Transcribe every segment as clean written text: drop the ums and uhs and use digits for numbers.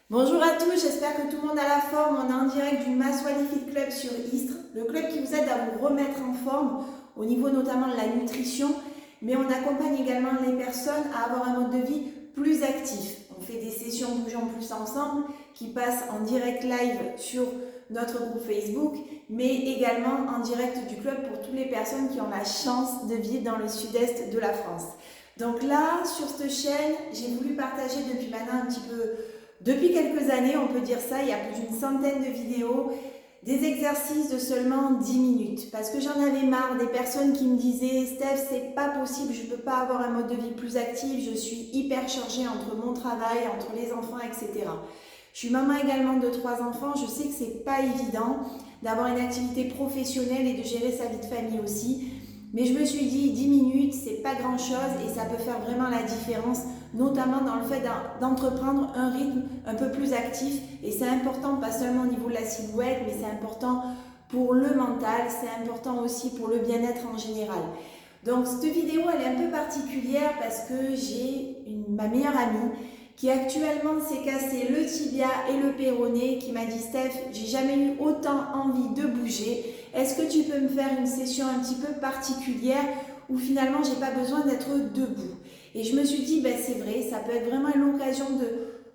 Bonjour à tous, j'espère que tout le monde a la forme. On est en direct du Maswali Fit Club sur Istres, le club qui vous aide à vous remettre en forme au niveau notamment de la nutrition, mais on accompagne également les personnes à avoir un mode de vie plus actif. On fait des sessions Bougeons Plus ensemble qui passent en direct live sur notre groupe Facebook, mais également en direct du club pour toutes les personnes qui ont la chance de vivre dans le sud-est de la France. Donc là, sur cette chaîne, j'ai voulu partager depuis maintenant un petit peu. Depuis quelques années, on peut dire ça, il y a plus d'une centaine de vidéos, des exercices de seulement 10 minutes. Parce que j'en avais marre des personnes qui me disaient Steph, c'est pas possible, je peux pas avoir un mode de vie plus actif, je suis hyper chargée entre mon travail, entre les enfants, etc. Je suis maman également de 3 enfants, je sais que c'est pas évident d'avoir une activité professionnelle et de gérer sa vie de famille aussi. Mais je me suis dit 10 minutes, c'est pas grand chose et ça peut faire vraiment la différence, notamment dans le fait d'entreprendre un rythme un peu plus actif. Et c'est important, pas seulement au niveau de la silhouette, mais c'est important pour le mental, c'est important aussi pour le bien-être en général. Donc cette vidéo, elle est un peu particulière parce que j'ai ma meilleure amie qui actuellement s'est cassé le tibia et le péroné, qui m'a dit Steph, j'ai jamais eu autant envie de bouger. Est-ce que tu peux me faire une session un petit peu particulière où finalement j'ai pas besoin d'être debout? Et je me suis dit, ben c'est vrai, ça peut être vraiment l'occasion de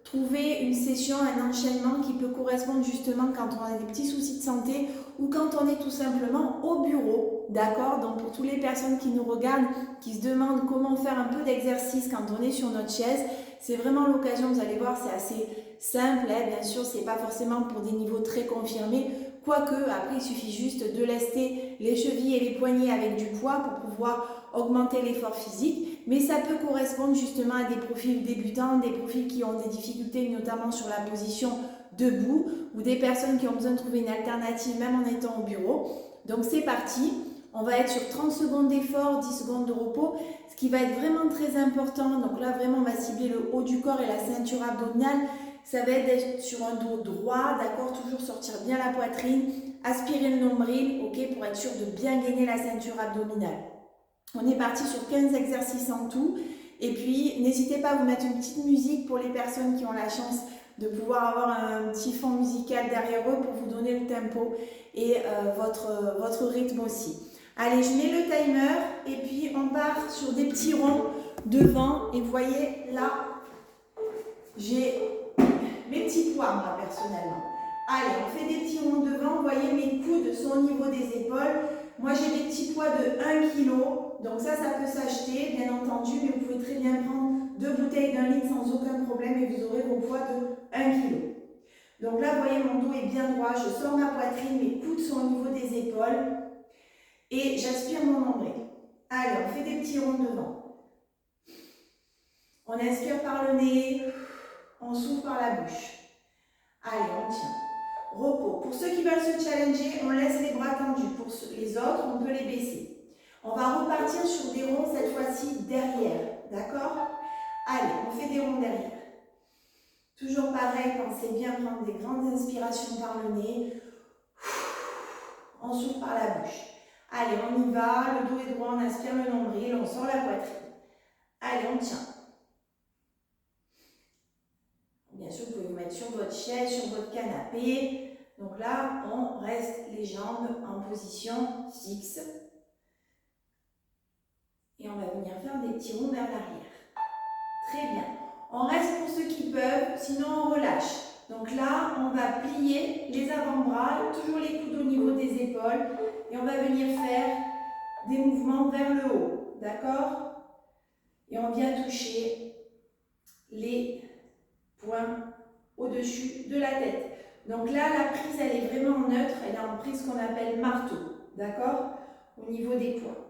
trouver une session, un enchaînement qui peut correspondre justement quand on a des petits soucis de santé ou quand on est tout simplement au bureau, d'accord? Donc pour toutes les personnes qui nous regardent, qui se demandent comment faire un peu d'exercice quand on est sur notre chaise, c'est vraiment l'occasion, vous allez voir, c'est assez simple, hein, bien sûr, c'est pas forcément pour des niveaux très confirmés, quoique après il suffit juste de lester les chevilles et les poignets avec du poids pour pouvoir augmenter l'effort physique, mais ça peut correspondre justement à des profils débutants, des profils qui ont des difficultés notamment sur la position debout ou des personnes qui ont besoin de trouver une alternative même en étant au bureau. Donc c'est parti, on va être sur 30 secondes d'effort, 10 secondes de repos. Ce qui va être vraiment très important, donc là vraiment on va cibler le haut du corps et la ceinture abdominale, ça va être d'être sur un dos droit, d'accord, toujours sortir bien la poitrine, aspirer le nombril, ok, pour être sûr de bien gainer la ceinture abdominale. On est parti sur 15 exercices en tout. Et puis, n'hésitez pas à vous mettre une petite musique pour les personnes qui ont la chance de pouvoir avoir un petit fond musical derrière eux pour vous donner le tempo et votre rythme aussi. Allez, je mets le timer et puis on part sur des petits ronds devant. Et vous voyez, là, j'ai mes petits poids, moi, personnellement. Allez, on fait des petits ronds devant. Vous voyez, mes coudes sont au niveau des épaules. Moi, j'ai des petits poids de 1 kg. Donc ça peut s'acheter, bien entendu, mais vous pouvez très bien prendre 2 bouteilles d'1 litre sans aucun problème et vous aurez vos poids de 1 kg. Donc là, vous voyez, mon dos est bien droit. Je sors ma poitrine, mes coudes sont au niveau des épaules et j'aspire mon nombril. Allez, on fait des petits ronds devant. On inspire par le nez, on souffle par la bouche. Allez, on tient. Repos. Pour ceux qui veulent se challenger, on laisse les bras tendus. Pour les autres, on peut les baisser. On va repartir sur des ronds cette fois-ci derrière. D'accord? Allez, on fait des ronds derrière. Toujours pareil, pensez bien prendre des grandes inspirations par le nez. On souffle par la bouche. Allez, on y va. Le dos est droit, on aspire le nombril, on sort la poitrine. Allez, on tient. Bien sûr, vous pouvez vous mettre sur votre chaise, sur votre canapé. Donc là, on reste les jambes en position fixe. Et on va venir faire des petits ronds vers l'arrière. Très bien. On reste pour ceux qui peuvent, sinon on relâche. Donc là, on va plier les avant-bras, toujours les coudes au niveau des épaules. Et on va venir faire des mouvements vers le haut. D'accord? Et on vient toucher les points au-dessus de la tête. Donc là, la prise, elle est vraiment neutre, elle est en prise qu'on appelle marteau, d'accord? Au niveau des poids.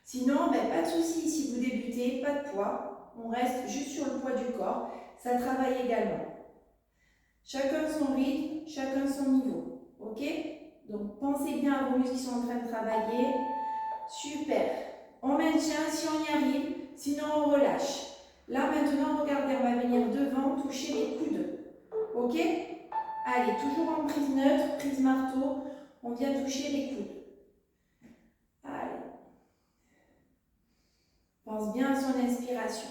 Sinon, pas de souci, si vous débutez, pas de poids, on reste juste sur le poids du corps, ça travaille également. Chacun son rythme, chacun son niveau, ok? Donc pensez bien à vos muscles qui sont en train de travailler, super. On maintient si on y arrive, sinon on relâche. Là maintenant, regardez, on va venir devant, toucher les coudes. Ok? Allez, toujours en prise neutre, prise marteau, on vient toucher les coudes. Allez. Pense bien à son inspiration.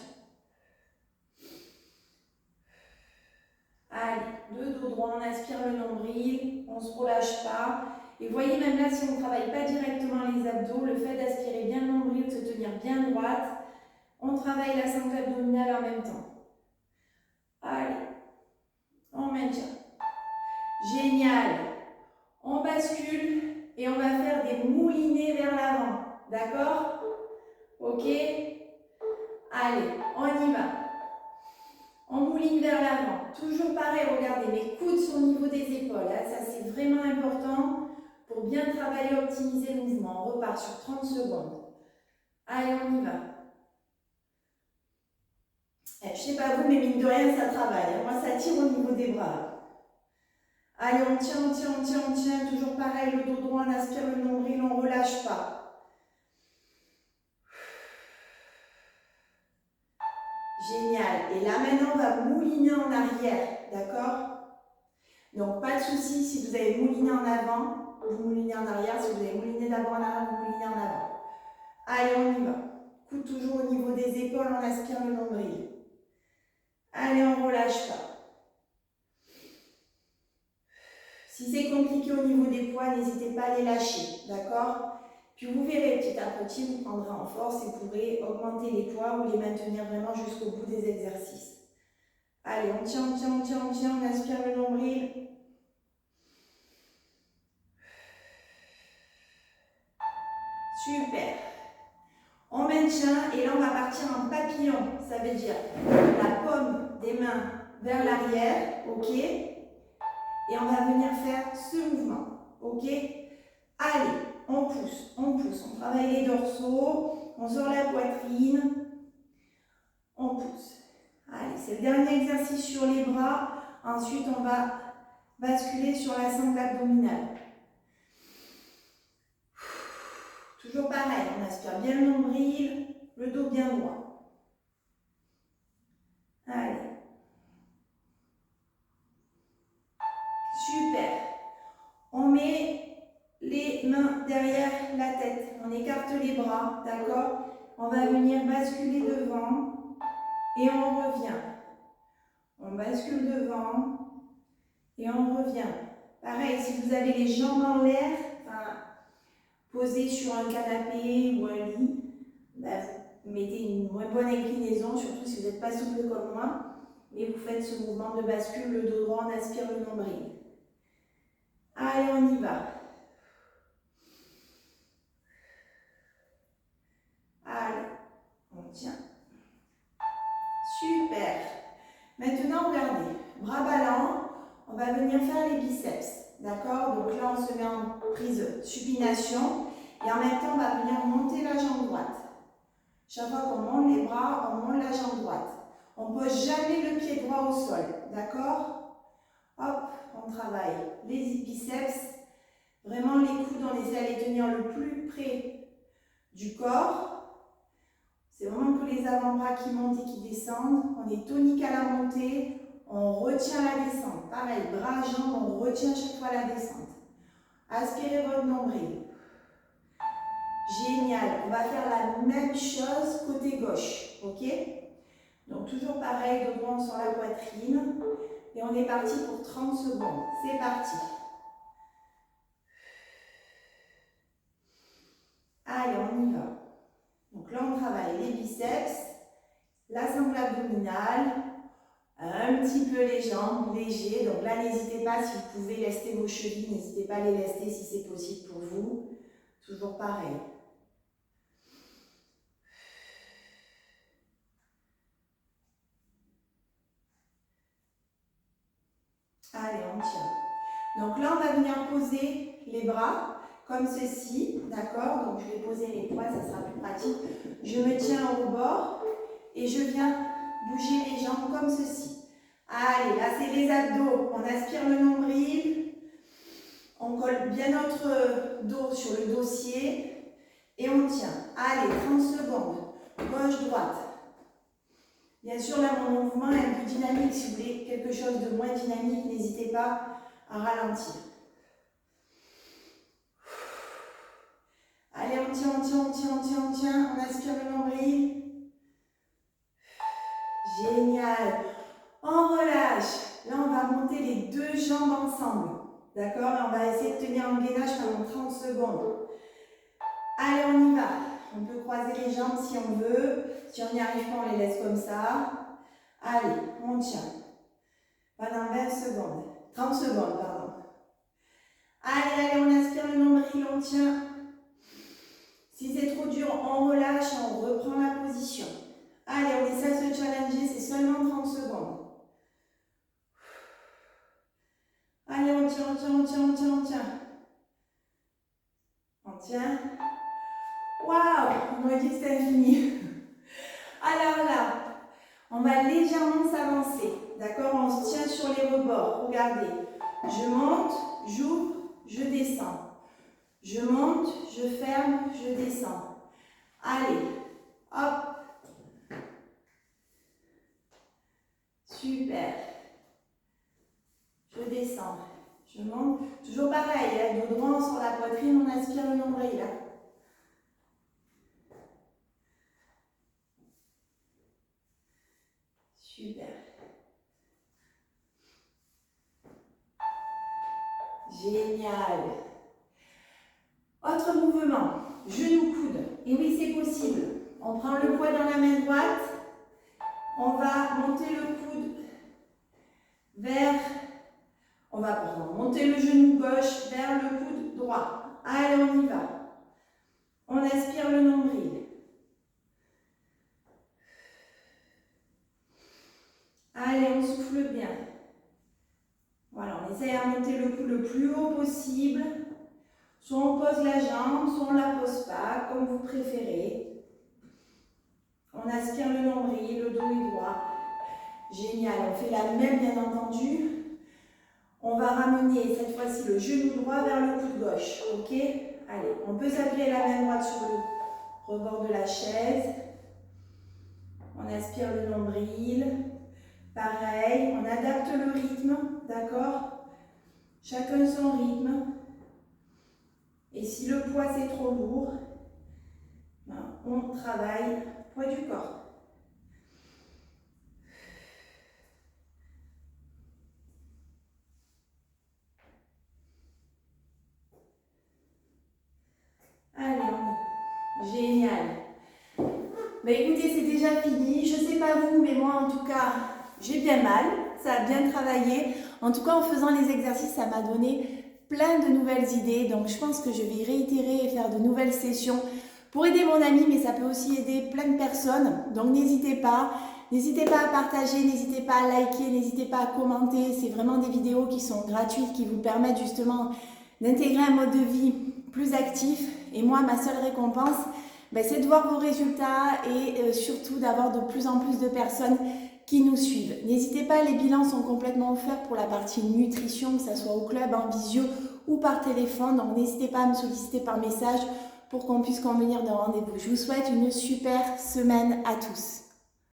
Allez. droit, on aspire le nombril, on ne se relâche pas. Et vous voyez, même là, si on ne travaille pas directement les abdos, le fait d'aspirer bien le nombril, de se tenir bien droite, on travaille la sangle abdominale en même temps. Allez, on maintient. Génial. On bascule et on va faire des moulinets vers l'avant. D'accord? Ok? Allez, on y va. On mouline vers l'avant. Toujours pareil, regardez, mes coudes sont au niveau des épaules. Hein. Ça, c'est vraiment important pour bien travailler, optimiser le mouvement. On repart sur 30 secondes. Allez, on y va. Je ne sais pas vous, mais mine de rien, ça travaille. Moi, ça tire au niveau des bras. Allez, on tient, on tient, on tient, on tient. Toujours pareil, le dos droit, on aspire le nombril, on ne relâche pas. Génial. Et là, maintenant, on va mouliner en arrière. D'accord? Donc, pas de souci si vous avez mouliné en avant, vous moulinez en arrière. Si vous avez mouliné d'abord en arrière, vous moulinez en avant. Allez, on y va. Coude toujours au niveau des épaules, on aspire le nombril. Allez, on ne relâche pas. Si c'est compliqué au niveau des poids, n'hésitez pas à les lâcher, d'accord? Puis vous verrez, petit à petit, vous prendrez en force et vous pourrez augmenter les poids ou les maintenir vraiment jusqu'au bout des exercices. Allez, on tient, on tient, on tient, on tient, on aspire le nombril. Super. On maintient et là, on va partir en papillon. Ça veut dire la paume des mains vers l'arrière, ok? Et on va venir faire ce mouvement, ok? Allez, on pousse, on travaille les dorsaux, on sort la poitrine, on pousse. Allez, c'est le dernier exercice sur les bras. Ensuite, on va basculer sur la sangle abdominale. Toujours pareil, on aspire bien le nombril, le dos bien droit. Allez. Super. On met les mains derrière la tête. On écarte les bras, d'accord? On va venir basculer devant et on revient. On bascule devant et on revient. Pareil, si vous avez les jambes en l'air, enfin, posées sur un canapé ou un lit, ben, vous mettez une moins bonne inclinaison, surtout si vous n'êtes pas souple comme moi. Et vous faites ce mouvement de bascule, le dos droit, on aspire le nombril. Allez, on y va. Allez, on tient. Super. Maintenant, regardez, bras ballants, on va venir faire les biceps. D'accord? Donc là, on se met en prise supination et en même temps, on va venir monter la jambe droite. Chaque fois qu'on monte les bras, on monte la jambe droite. On ne pose jamais le pied droit au sol. D'accord? Hop, on travaille les biceps. Vraiment, les coudes, on essaie de les tenir le plus près du corps. C'est vraiment que les avant-bras qui montent et qui descendent. On est tonique à la montée, on retient la descente. Pareil, bras, jambes, on retient chaque fois la descente. Aspirez votre nombril. Génial. On va faire la même chose côté gauche. Ok? Donc toujours pareil, dos droit sur la poitrine. Et on est parti pour 30 secondes. C'est parti. Allez, on y va. Donc là, on travaille les biceps, la sangle abdominale, un petit peu les jambes, léger. Donc là, n'hésitez pas, si vous pouvez lester vos chevilles, n'hésitez pas à les lester si c'est possible pour vous. Toujours pareil. Allez, on tient. Donc là, on va venir poser les bras comme ceci, d'accord? Donc je vais poser mes poids, ça sera plus pratique. Je me tiens au bord et je viens bouger les jambes comme ceci. Allez, là c'est les abdos. On aspire le nombril, on colle bien notre dos sur le dossier et on tient. Allez, 30 secondes. Gauche, droite. Bien sûr, là, mon mouvement est un peu dynamique. Si vous voulez quelque chose de moins dynamique, n'hésitez pas à ralentir. Allez, on tient, on tient, on tient, on tient, on tient. On aspire le nombril. Génial. On relâche. Là, on va monter les deux ensemble. D'accord? On va essayer de tenir en gainage pendant 30 secondes. Allez, on y va. On peut croiser les jambes si on veut. Si on n'y arrive pas, on les laisse comme ça. Allez, on tient. Pendant 20 secondes. 30 secondes, pardon. Allez, allez, on aspire le nombril, on tient. Si c'est trop dur, on relâche, on reprend la position. Allez, on essaie de se challenger, c'est seulement 30 secondes. Allez, on tient, on tient, on tient, on tient, on tient. On tient. Waouh, on aurait dit que c'était infini. Alors là, on va légèrement s'avancer. D'accord? On se tient sur les rebords. Regardez. Je monte, j'ouvre, je descends. Je monte, je ferme, je descends. Allez, hop. Super. Je descends. Je monte. Toujours pareil, dos droit sur la poitrine, on aspire le nombril. Là. Super. Génial. Autre mouvement, genou-coude. Et oui, c'est possible. On prend le poids dans la main droite. On va monter le coude vers... On va monter le genou gauche vers le coude droit. Allez, on y va. On aspire le nombril. Allez, on souffle bien. Voilà, on essaie à monter le coude le plus haut possible. Soit on pose la jambe, soit on ne la pose pas, comme vous préférez. On aspire le nombril, le dos est droit. Génial, on fait la même bien entendu. On va ramener cette fois-ci le genou droit vers le coude gauche. Ok? Allez, on peut s'appuyer la main droite sur le rebord de la chaise. On aspire le nombril. Pareil, on adapte le rythme, d'accord? Chacun son rythme. Et si le poids c'est trop lourd, ben, on travaille le poids du corps. Allez, génial. Ben, écoutez, c'est déjà fini. Je ne sais pas vous, mais moi en tout cas, j'ai bien mal. Ça a bien travaillé. En tout cas, en faisant les exercices, ça m'a donné plein de nouvelles idées. Donc, je pense que je vais réitérer et faire de nouvelles sessions pour aider mon ami, mais ça peut aussi aider plein de personnes. Donc, n'hésitez pas. N'hésitez pas à partager, n'hésitez pas à liker, n'hésitez pas à commenter. C'est vraiment des vidéos qui sont gratuites, qui vous permettent justement d'intégrer un mode de vie plus actif. Et moi, ma seule récompense, ben, c'est de voir vos résultats et surtout d'avoir de plus en plus de personnes qui nous suivent. N'hésitez pas, les bilans sont complètement offerts pour la partie nutrition, que ce soit au club, en visio ou par téléphone. Donc n'hésitez pas à me solliciter par message pour qu'on puisse convenir d'un rendez-vous. Je vous souhaite une super semaine à tous.